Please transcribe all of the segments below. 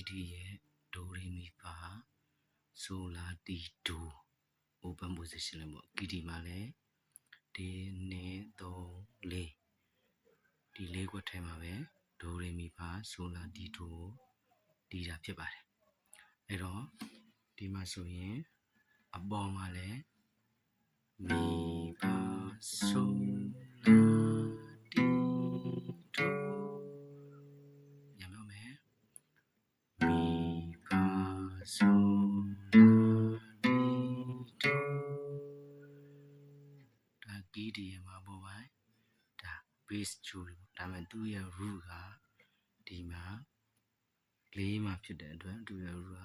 တီရဲ့ဒိုရီမီဖာဆိုလာတီဒို open position လည်းပေါ့ကီတီမှာလည်းဒီ1 2 3 4ဒီ၄ခွက်ထဲမှာပဲဒိုရီမီဖာဆိုလာတီဒိုတီတာဖြစ်ပါတယ်အဲ့တော့ဒီမှာဆိုရင်အပေါ်မှာလည်းမီဖာဆိုလာတီဒိုညံ့မယ်မီဖာဆိုကီတီရဲ့မှာပေါ်ပိုင်းဒါ base ချိုးတယ်ဒါပေမဲ့သူ့ရဲ့ root ကဒီမှာ4မှာဖြစ်တဲ့အတွက်သူ့ရဲ့ root က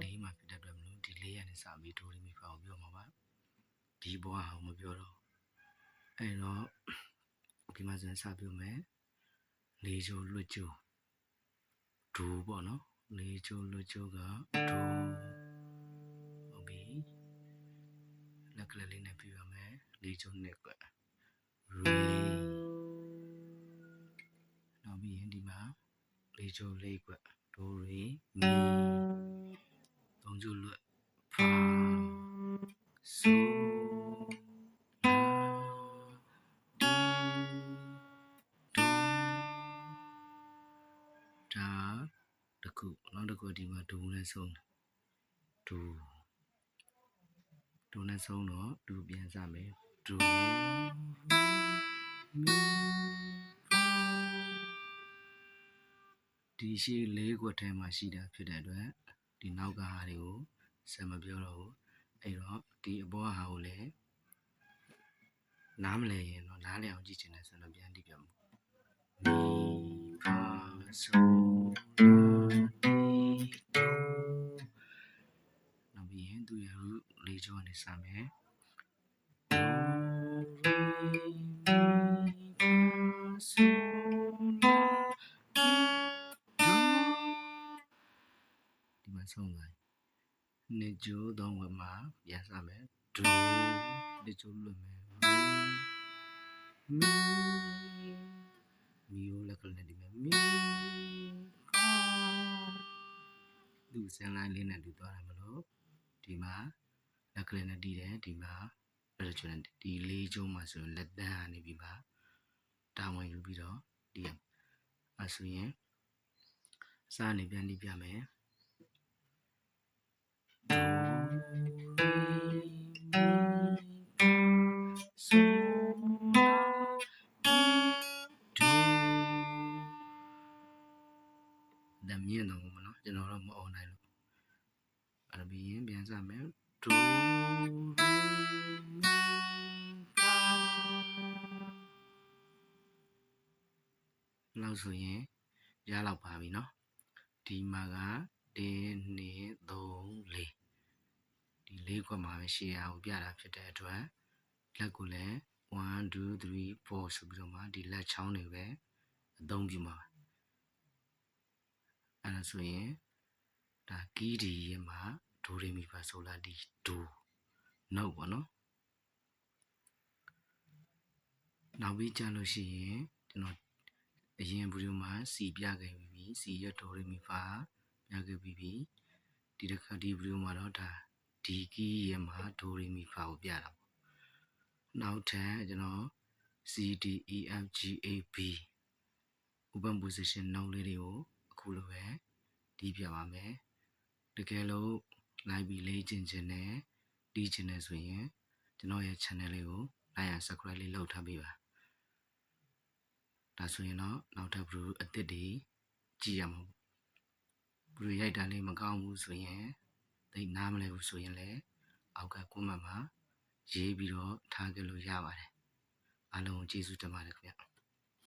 4မှာဖြစ်တဲ့အတွက်မလို့ဒီ4ကနေစပြီးဒိုရီမီဖာကိုပြောမှာပါဒီဘွားအောင်မပြောတော့အဲ့တော့ဒီမှာစပြောမယ်4ချိုးလွတ်ချိုးဒိုပေါ့နော်4ချိုးလွတ်ချိုးကဒိုဟုတ်ပြီလက်ကလေးနဲ့ပြရမယ်4ချိုး2ကွက်ရီနောက်ပြီးရင်ဒီမှာ4ချိုး4ကွက်ဒိုရီမီ3ချိုးလွတ်ဖာဆိုဒါတခုနောက်တစ်ခုဒီမှာဒိုနဲ့ဆုံးဒိုနဲ့ဆုံးတော့ဒိုပြန်စမယ်ဒိုမီဒီရှိ၄ခွက်ထဲမှာရှိတာဖြစ်တဲ့အတွက်ဒီနောက်ကဟာတွေကိုဆက်မပြောတော့ဘူးအဲ့တော့ဒီအပေါ်ဟာကိုလည်းနားမလဲရင်တော့နားလည်အောင်ကြည့်ချင်တယ်ဆိုတော့ပြန်ကြည့်ပြမယ်မီဖာဆိုနောက်ပြီးရင်သူ့ရဲ့ root ၄ချိုးကနေစမယ်ဒီမှာဆုံးသွားနှစ်ချိုး3ဝက်မှာပြန်စမယ်ဒိုနှစ်ချိုးလွတ်မယ်မီကိုလက်ကလေးနဲ့ဒီမှာမီသူ့စင်လိုင်းလေးနဲ့တူသွားတယ်မလို့ဒီမှာလက်ကလေးနဲ့တီးတယ်ဒီမှာဘယ်လိုချိုးလဲဒီ၄ချိုးမှာဆိုရင်လက်တန်းကနေပြီးမှတာဝန်ယူပြီးတော့တီးရအဲ့ဆိုရင်စားနေပြန်တီးပြမယ်မြင့်တော့မနော်ကျွန်တော်တော့မအောင်နိုင်လို့အဲ့ပြီးရင်ပြန်စမယ်ဒိုနောက်ဆိုရင်ရလောက်ပါပြီနော်ဒီမှာက1 2 3 4ဒီ၄ခွက်မှာပဲရှေ့ရအောင်ပြတာဖြစ်တဲ့အတွက်လက်ကိုလည်း1 2 3 4ဆိုပြီးတော့မှဒီလက်ချောင်းတွေပဲအသုံးပြုမှာအဲ့ဒါဆိုရင်ဒါကီးဒီရဲ့မှာဒိုရီမီဖာဆိုလာဒီဒိုနောက်ပေါ့နော်နောက်ပြီးကြလို့ရှိရင်ကျွန်တော်အရင်ဗီဒီယိုမှာစီပြခဲ့ပြီးပြီစီရဒိုရီမီဖာပြခဲ့ပြီးပြီဒီတစ်ခါဒီဗီဒီယိုမှာတော့ဒါဒီကီးရဲ့မှာဒိုရီမီဖာကိုပြတာပေါ့နောက်ထပ်ကျွန်တော် C D E F G A B open position နောက်လေးတွေကိုအခုလိုပဲတီးပြပါမယ်တကယ်လို့လိုက်ပြီးလေ့ကျင့်ခြင်းနဲ့တီးခြင်းနဲ့ဆိုရင်ကျွန်တော်ရဲ့ channel လေးကို like and subscribe လေးလုပ်ထားပေးပါဒါဆိုရင်တော့နောက်ထပ် video အသစ်တွေကြည့်ရမှာvideo ရိုက်တာလေးမကောင်းဘူးဆိုရင်သိနားမလဲဘူးဆိုရင်လည်းအောက်က comment မှာရေးပြီးတော့ထားခဲ့လို့ရပါတယ်အားလုံးကျေးဇူးတင်ပါတယ်ခင်ဗျ